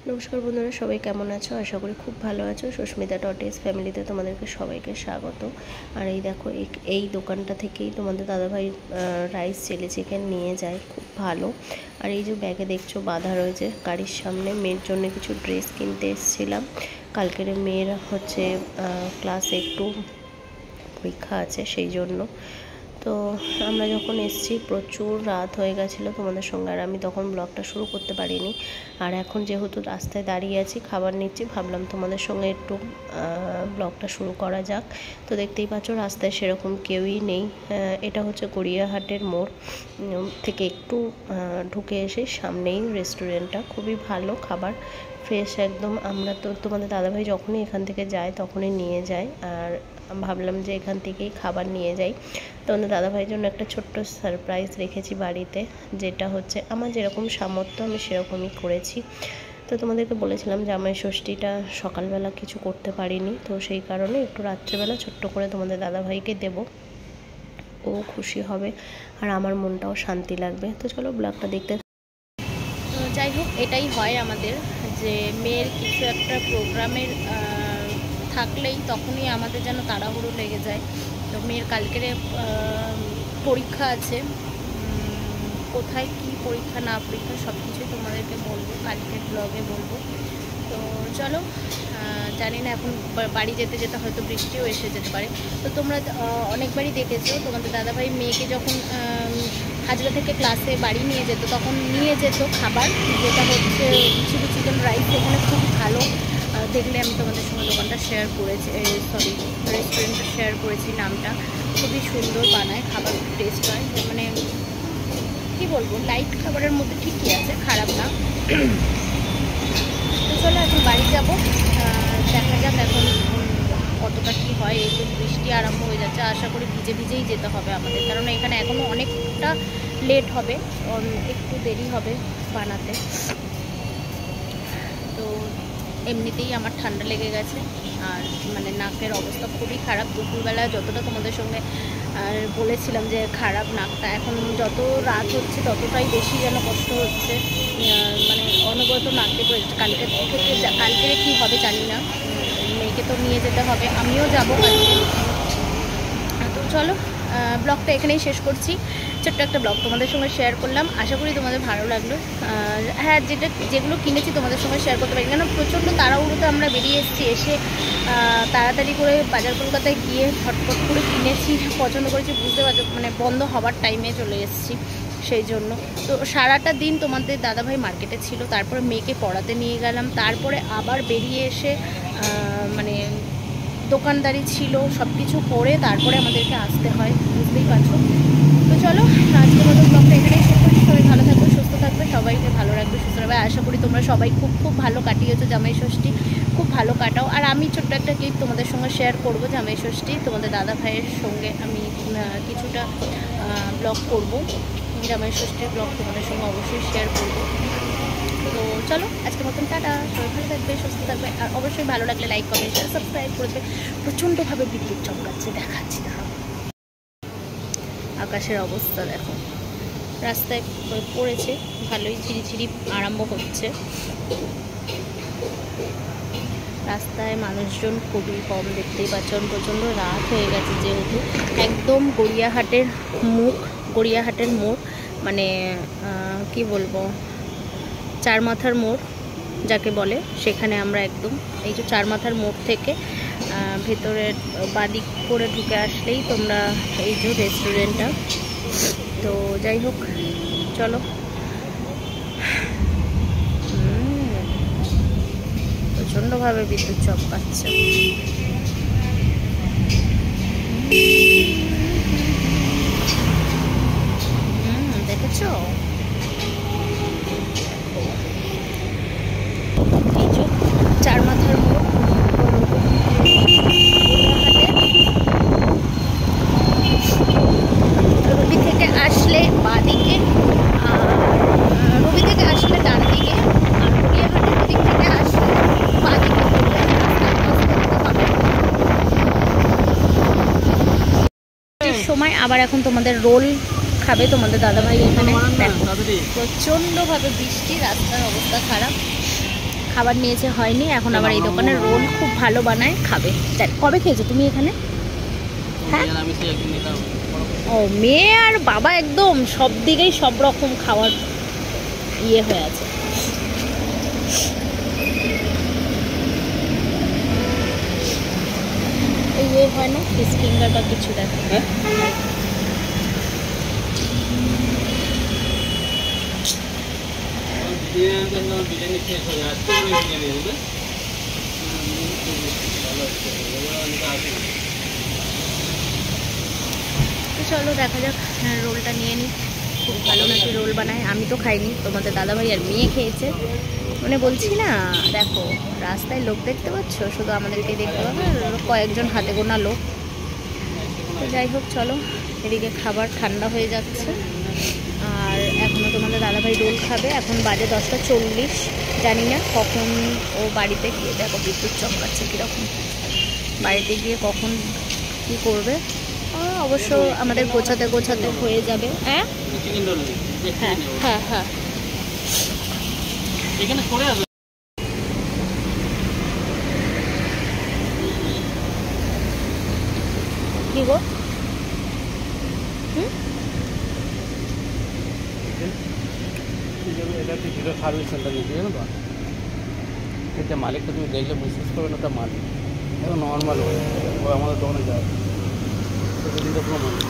নমস্কার বন্ধুরা, সবাই কেমন আছো? আশা করি খুব ভালো আছো। সুস্মিতা.টেস ফ্যামিলিতে তোমাদেরকে সবাইকে স্বাগত। আর এই দেখো, এই দোকানটা থেকেই তোমাদের দাদাভাই রাইস চিলি চিকেন নিয়ে যায়, খুব ভালো। আর এই যে ব্যাগে দেখছো বাঁধা রয়েছে গাড়ির সামনে, মেয়ের জন্য কিছু ড্রেস কিনতে এসেছিলাম। কালকের মেয়ের হচ্ছে ক্লাসে একটু পরীক্ষা আছে, সেই জন্য। তো আমরা যখন এসেছি প্রচুর রাত হয়ে গেছিলো তোমাদের সঙ্গে, আর আমি তখন ব্লগটা শুরু করতে পারিনি। আর এখন যেহেতু রাস্তায় দাঁড়িয়ে আছি, খাবার নিচ্ছি, ভাবলাম তোমাদের সঙ্গে একটু ব্লগটা শুরু করা যাক। তো দেখতেই পাচ্ছ রাস্তায় সেরকম কেউই নেই। এটা হচ্ছে গড়িয়াহাটের মোড় থেকে একটু ঢুকে এসে সামনেই রেস্টুরেন্টটা, খুবই ভালো খাবার, ফ্রেশ একদম। আমরা তো তোমাদের দাদাভাই যখনই এখান থেকে যায় তখনই নিয়ে যায়, আর ভাবলাম যে এখান থেকেই খাবার নিয়ে যাই। তোমাদের দাদাভাইয়ের জন্য একটা ছোট্ট সারপ্রাইজ রেখেছি বাড়িতে, যেটা হচ্ছে আমার যেরকম সামর্থ্য আমি সেরকমই করেছি। তো তোমাদেরকে বলেছিলাম জামাই ষষ্ঠীটা সকালবেলা কিছু করতে পারিনি, তো সেই কারণে একটু রাত্রেবেলা ছোট্ট করে তোমাদের দাদাভাইকে দেব, ও খুশি হবে আর আমার মনটাও শান্তি লাগবে। তো চলো ব্লগটা দেখতে। তো যাই হোক, এটাই হয় আমাদের, যে মেয়ের কিছু একটা প্রোগ্রামের থাকলেই তখনই আমাদের যেন তাড়াহুড়ো লেগে যায়। তো মেয়ের কালকের পরীক্ষা আছে, কোথায় কি পরীক্ষা না পরীক্ষা সব কিছুই তোমাদেরকে বলবো, কালকের ব্লগে বলবো। তো চলো, জানি না এখন বাড়ি যেতে যেতে হয়তো বৃষ্টিও এসে যেতে পারে। তো তোমরা অনেকবারই দেখেছো তোমাদের দাদাভাই মেয়েকে যখন হাজরা থেকে ক্লাসে বাড়ি নিয়ে যেত, তখন নিয়ে যেত খাবার, যেটা হচ্ছে চিলি চিকেন রাইস। এখানে খুব ভালো, দেখলে আমি তোমাদের সঙ্গে দোকানটা শেয়ার করেছি, সরি রেস্টুরেন্টটা শেয়ার করেছি, নামটা খুবই সুন্দর বানায়, খাবার টেস্ট হয়, মানে কী বলবো, লাইট খাবারের মধ্যে ঠিকই আছে, খারাপ না। তো চলো এখন বাড়ি যাবো, দেখা যাক এখন কতটা কী হয়। এই তো বৃষ্টি আরম্ভ হয়ে যাচ্ছে, আশা করি ভিজে ভিজেই যেতে হবে আমাদের, কারণ এখানে এখনও অনেকটা লেট হবে, একটু দেরি হবে বানাতে। তো এমনিতেই আমার ঠান্ডা লেগে গেছে, আর মানে নাকের অবস্থা খুবই খারাপ। দুপুরবেলা যতটা তোমাদের সঙ্গে বলেছিলাম যে খারাপ নাকটা, এখন যত রাত হচ্ছে ততটাই বেশি যেন কষ্ট হচ্ছে, মানে অনবরত নাকে পড়ে যাচ্ছে। কালকে কী হবে জানি না, মেয়েকে তো নিয়ে যেতে হবে, আমিও যাবো কালকে। তো চলো ব্লগটা এখানেই শেষ করছি, ছোট্ট একটা ব্লগ তোমাদের সঙ্গে শেয়ার করলাম, আশা করি তোমাদের ভালো লাগলো। হ্যাঁ, যেগুলো কিনেছি তোমাদের সঙ্গে শেয়ার করতে পারি, কেন প্রচণ্ড তাড়াহুড়োতে আমরা বেরিয়ে এসেছি, এসে তাড়াতাড়ি করে বাজার কলকাতায় গিয়ে ঝটপট করে কিনেছি, পছন্দ করেছি, বুঝতে পারছো, মানে বন্ধ হবার টাইমে চলে এসেছি, সেই জন্য। তো সারাটা দিন তোমাদের দাদাভাই মার্কেটে ছিল, তারপরে মেয়েকে পড়াতে নিয়ে গেলাম, তারপরে আবার বেরিয়ে এসে মানে দোকানদারি ছিল, সব কিছু করে তারপরে আমাদেরকে আসতে হয়, বুঝতেই পারছো। তো চলো আজকের মতো ব্লগটা এখানেই শেষ করছি। সবাই ভালো থাকবে, সুস্থ থাকবে, সবাইকে ভালো রাখবে, সুস্থ রাখবে। আশা করি তোমরা সবাই খুব খুব ভালো কাটিয়েছো জামাই ষষ্ঠী, খুব ভালো কাটাও। আর আমি ছোট্ট একটা ক্লিপ তোমাদের সঙ্গে শেয়ার করবো জামাই ষষ্ঠী, তোমাদের দাদা ভাইয়ের সঙ্গে আমি কিছুটা ব্লগ করবো, জামাই ষষ্ঠীর ব্লগ তোমাদের সঙ্গে অবশ্যই শেয়ার করবো। তো চলো আজকের মতন টাটা, সবাই ভালো থাকবে, সুস্থ থাকবে, আর অবশ্যই ভালো লাগলে লাইক কমেন্ট শেয়ার সাবস্ক্রাইব করে দেবে। প্রচণ্ডভাবে বিদ্যুৎ চমকাচ্ছে, দেখাচ্ছি না, আকাশের অবস্থা দেখো, রাস্তায় পড়েছে, ভালোই ঝিরিঝিরি আরম্ভ হচ্ছে। রাস্তায় মানুষজন খুবই কম, দেখতেই পাচ্ছেন, প্রচণ্ড রাত হয়ে গেছে যেহেতু। একদম গড়িয়াহাটের মোড়, মানে কি বলবো, চার মাথার মোড় যাকে বলে, সেখানে আমরা একদম এই যে চার মাথার মোড় থেকে ভেতরের বাদিক করে ঢুকে আসলেই তোমরা এই যে রেস্টুরেন্টটা। তো যাই হোক চলো, প্রচণ্ডভাবে বিদ্যুৎ চমকাচ্ছে। দেখেছো, এই যে চার মাথার মোড়, রবি থেকে আসলে বাদিকে, রবি থেকে আসলে ডান দিকে, আর গড়িয়াহাটের দিক থেকে আসলে বাদিকে। সময় আবার এখন তোমাদের রোল খাবে তোমাদের দাদাভাই এখানে। দেখো প্রচণ্ডভাবে বৃষ্টি, রাস্তার অবস্থা খারাপ, খাবার নিয়েছে, হয়নি। এখন আবার এই দোকানের রোল খুব ভালো বানায়, খাবে। কবে খেয়েছো তুমি এখানে? হ্যাঁ, ও মেয়ে আর বাবা একদম সব দিকেই সব রকম খাওয়ার ইয়ে হয়ে আছে। এই ইয়ে হয় না ফিশ ফিঙ্গার বা কিছু দেখো। তো চলো দেখা যাক, হ্যাঁ রোলটা নিয়ে নিই। খুব ভালো নাকি রোল বানায়, আমি তো খাইনি, তোমাদের দাদাভাই আর মেয়ে খেয়েছে। মানে বলছি না, দেখো রাস্তায় লোক দেখতে পাচ্ছ, শুধু আমাদেরকে দেখতে পাবে, কয়েকজন হাতে গোনা লোক। তো যাই হোক চলো, এদিকে খাবার ঠান্ডা হয়ে যাচ্ছে। আর এখনও তোমাদের দাদাভাই রোল খাবে। এখন বাজে 10:40। জানি না কখন ও বাড়িতে গিয়ে, দেখো বিদ্যুৎ চমকাচ্ছে কীরকম, বাড়িতে গিয়ে কখন কী করবে। অবশ্য আমাদের গোছাতে গোছাতে হয়ে যাবে। হ্যাঁ হ্যাঁ হ্যাঁ হ্যাঁ, এখানে সরে আসবে। কি গো? এটা হচ্ছে জিরো সার্ভিস সেন্টার নিয়েছি, জানো তো? এটা মালিকটা তুমি দেখলে বিশ্বাস করবে না, তার মালিক এখন নর্মাল হয়ে ও আমাদের দোকানে যায়, প্রতিদিন তো কোনো মালিক।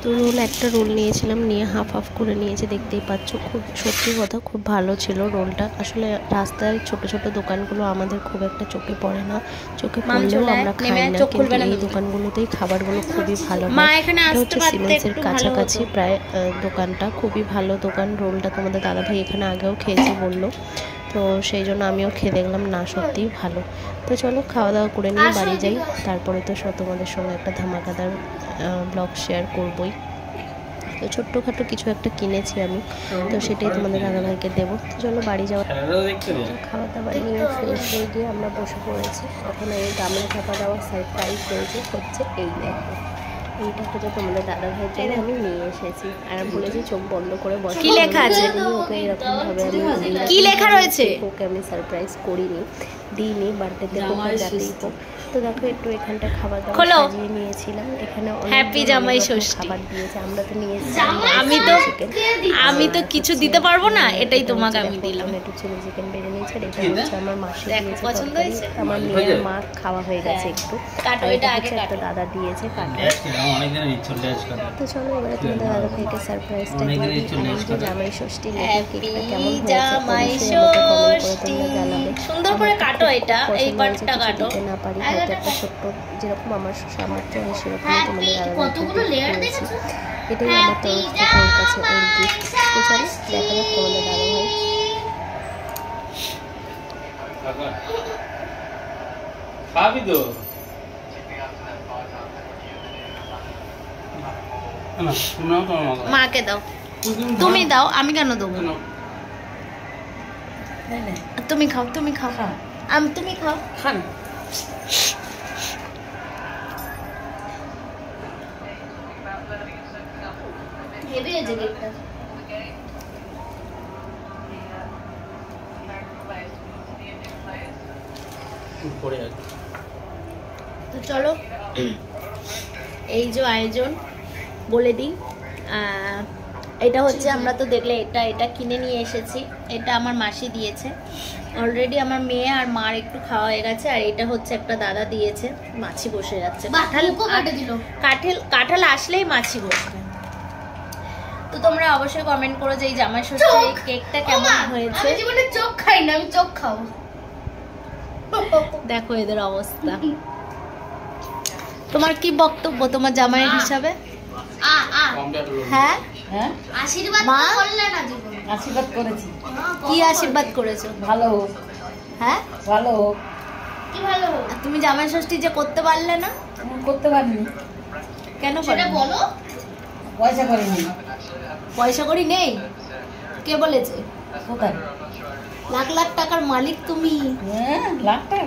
তো একটা রোল নিয়েছিলাম, নিয়ে হাফ হাফ করে নিয়েছে, দেখতেই পাচ্ছ। খুব সত্যি কথা খুব ভালো ছিল রোলটা। আসলে রাস্তায় ছোট ছোট দোকানগুলো আমাদের খুব একটা চোখে পড়ে না, চোখে পড়লেও আমরা খাই না, কিন্তু এই দোকানগুলোতেই খাবারগুলো খুবই ভালো হয়। এটা হচ্ছে সিমেন্সের কাছাকাছি প্রায় দোকানটা, খুবই ভালো দোকান। রোলটা তোমাদের দাদাভাই এখানে আগেও খেয়েছে বললো, তো সেই জন্য আমিও খেয়ে দেখলাম, না সত্যিই ভালো। তো চলো খাওয়া দাওয়া করে নিয়ে বাড়ি যাই, তারপরে তো তোমাদের সঙ্গে একটা ধামাকাদার ব্লগ শেয়ার করবই। তো ছোট্টখাটো কিছু একটা কিনেছি আমি, তো সেটাই তোমাদের দাদাভাইকে দেবো। তো চলো বাড়ি যাওয়া। খাবার দাবার নিয়ে ফ্রেশ হয়ে গিয়ে আমরা বসে পড়েছি। এখন এই গামলা চাপা দেওয়ার সারপ্রাইজ রয়েছে, হচ্ছে এই দেখো, এইটা হচ্ছে তোমাদের দাদাভাইয়ের জন্য আমি নিয়ে এসেছি। আর বলেছি চোখ বন্ধ করে বসে। কি লেখা আছে? ওকে এরকম ভাবে আমি কি লেখা রয়েছে? ওকে আমি সারপ্রাইজ করিনি, দিইনি, বার্থডেতে ওকে যাতেই হোক। তো দেখো একটু এখানটা খাবার দাবার সাজিয়ে নিয়েছিলাম, এখানে হ্যাপি জামাই ষষ্ঠী খাবার দিয়েছে। আমরা তো নিয়েছি, আমি তো কিছু দিতে পারবো না, এটাই তোমাকে আমি দিলাম। একটু চিলি চিকেন বেড়ে নিয়েছে, এটা হচ্ছে আমার মাসি দিয়েছে তরকারি, আমার মেয়ের মা খাওয়া হয়ে গেছে একটু। এটা হচ্ছে একটা দাদা দিয়েছে কাটা। তো চলো এবারে তোমাদের দাদা ভাইকে সারপ্রাইজটা দিই। জামাই ষষ্ঠী কেকটা কেমন হয়েছে তোমরা জানাবে। সুন্দর করে কাটো, এটা এই পার্টটা কাটো। না পারি হয়তো একটা ছোট্ট, যেরকম আমার সামর্থ্য হয় সেরকম তোমাদের দাদা ভাইকে দিয়েছি। এটাই আমার তরফ থেকে ওর কাছে ওর গিফট। তো চলো দেখা যাক তোমাদের দাদা ভাই। খাবি তো মাকে দাও, তুমি দাও, আমি কেন দেবো? তুমি খাও, তুমি খাও, তুমি খাও, খান। তো চলো এই যে আয়োজন বলে দিই। এটা হচ্ছে, আমরা তো দেখলে এটা কিনে নিয়ে এসেছি, এটা আমার মাসি দিয়েছে। অলরেডি আমার মেয়ে আর মার একটু খাওয়া হয়ে গেছে। আর এটা হচ্ছে একটা দাদা দিয়েছে, মাছি বসে যাচ্ছে। কাঁঠাল আসলেই মাছি বসবে। তো তোমরা অবশ্যই কমেন্ট করো যে এই জামাই ষষ্ঠীর কেকটা কেমন হয়েছে। চোখ খাই না, আমি চোখ খাবো। দেখো এদের অবস্থা। তোমার কি বক্তব্য তোমার জামাইয়ের হিসাবে? হ্যাঁ, আশীর্বাদ করলে না জীবন। আশীর্বাদ করেছি। কি আশীর্বাদ করেছো? ভালো হোক। হ্যাঁ, ভালো হোক। কি ভালো হোক? তুমি জামাই ষষ্ঠী যে করতে পারলে না? করতে পারিনি। কেন সেটা বলো। পয়সা করি নেই। পয়সা করি নেই? কে বলেছে? কোথায়? লাখ লাখ টাকার মালিক তুমি। হ্যাঁ, লাখ টাকা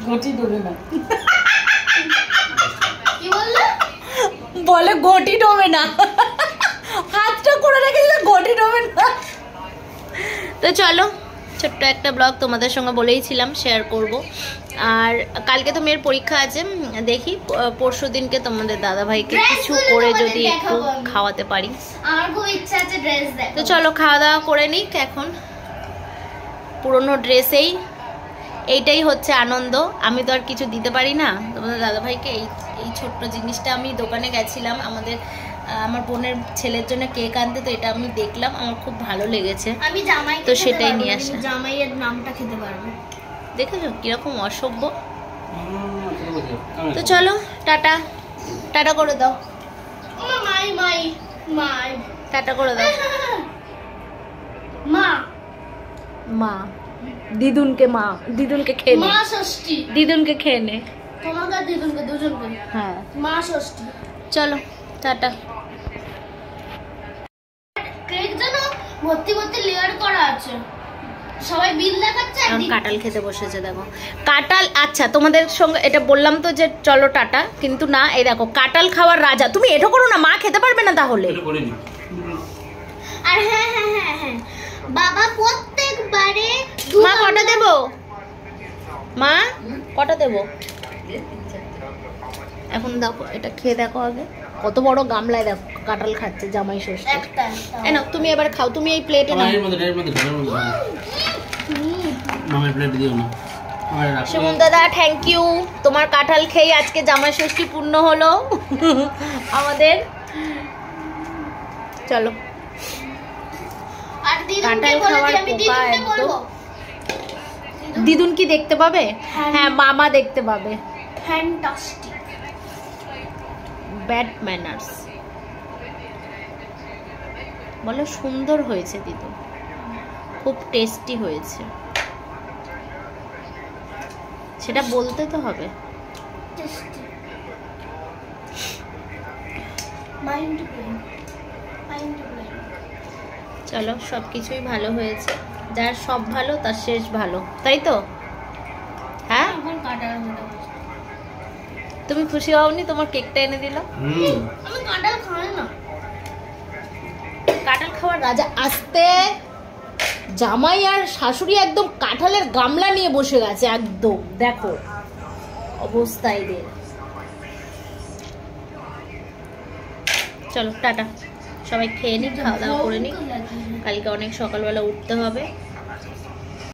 গটি ডোবে না। কি বললে? বলে গটি ডোবে না, হাতটা করে রেখেছে গটি ডোবে না। তো চলো, ছোট্ট একটা ব্লগ তোমাদের সঙ্গে বলেইছিলাম শেয়ার করব। আর কালকে তো মেয়ের পরীক্ষা আছে, দেখি পরশু দিনকে তোমাদের দাদাভাইকে কিছু করে যদি একটু খাওয়াতে পারি। আমার খুব ইচ্ছা আছে ড্রেস দেখ। তো চলো খাওয়া দাওয়া করে নিক এখন। পুরনো ড্রেসেই এইটাই হচ্ছে আনন্দ। আমি তো আর কিছু দিতে পারি না তোমাদের দাদাভাইকে। এই ছোট্ট জিনিসটা আমি দোকানে গেছিলাম আমার বোনের ছেলের জন্য কেক আনতে, তো এটা আমি দেখলাম, আমার খুব ভালো লেগেছে। আমি জামাই তো সেটাই নিয়ে আসা। জামাইয়ের নামটা খেতে পারবো। দেখেছো কিরকম অসভ্য। তো চলো টাটা, টাটা করে দাও, মাই টাটা করে দাও। মা মা দিদুনকে, মা দিদুনকে খেয়ে নে, মা ষষ্ঠী। দিদুনকে খেয়ে নে। তোমাকে আর দিদুনকে দুজনকে হ্যাঁ মা ষষ্ঠী। চলো টাটা। কেক যেন ভর্তি ভর্তি লেয়ার করা আছে, সবাই বিল দেখাচ্ছে। কাঁঠাল খেতে বসেছে দেখো, কাঁঠাল। আচ্ছা তোমাদের সঙ্গে এটা বললাম তো যে চলো টাটা, কিন্তু না, এই দেখো কাঁঠাল খাওয়ার রাজা। তুমি এটা করো না, মা খেতে পারবে না তাহলে। আর হ্যাঁ হ্যাঁ হ্যাঁ হ্যাঁ, বাবা প্রত্যেকবারে মা কটা দেবো, মা কটা দেবো এখন? দেখো এটা খেয়ে দেখো আগে, কত বড় গামলায় দেখো কাঁঠাল খাচ্ছে জামাই ষষ্ঠী। একটা এই নাও তুমি এবার খাও, তুমি এই প্লেটে নাও। মামের প্লেট দিও না। সুমন দাদা থ্যাংক ইউ, তোমার কাঁঠাল খেয়ে আজকে জামাই ষষ্ঠী পূর্ণ হলো আমাদের। চলো আর দিদুনকে কাঁঠাল বলে খাওয়ার দিই, আমি পোকা দিদুনকে একদম। বলবো। দিদুন কি দেখতে পাবে? হ্যাঁ মামা দেখতে পাবে। ফ্যান্টাস্টিক। ব্যাড ম্যানার্স বলো। সুন্দর হয়েছে দিদুন, খুব টেস্টি হয়েছে, সেটা বলতে তো হবে। Tasty. Mind blowing, mind blowing. চলো সব কিছুই ভালো হয়েছে, যার সব ভালো তার শেষ ভালো, তাই তো? হ্যাঁ এখন কাটার মতো। তুমি খুশি হওনি তোমার কেকটা এনে দিল? আমি কাঁঠাল খাই না। কাঁঠাল খাওয়ার রাজা। আসতে জামাই আর শাশুড়ি একদম কাঁঠালের গামলা নিয়ে বসে গেছে, একদম দেখো অবস্থা এদের। চলো টাটা, সবাই খেয়ে নি, খাওয়া দাওয়া করে নি, কালকে অনেক সকালবেলা উঠতে হবে।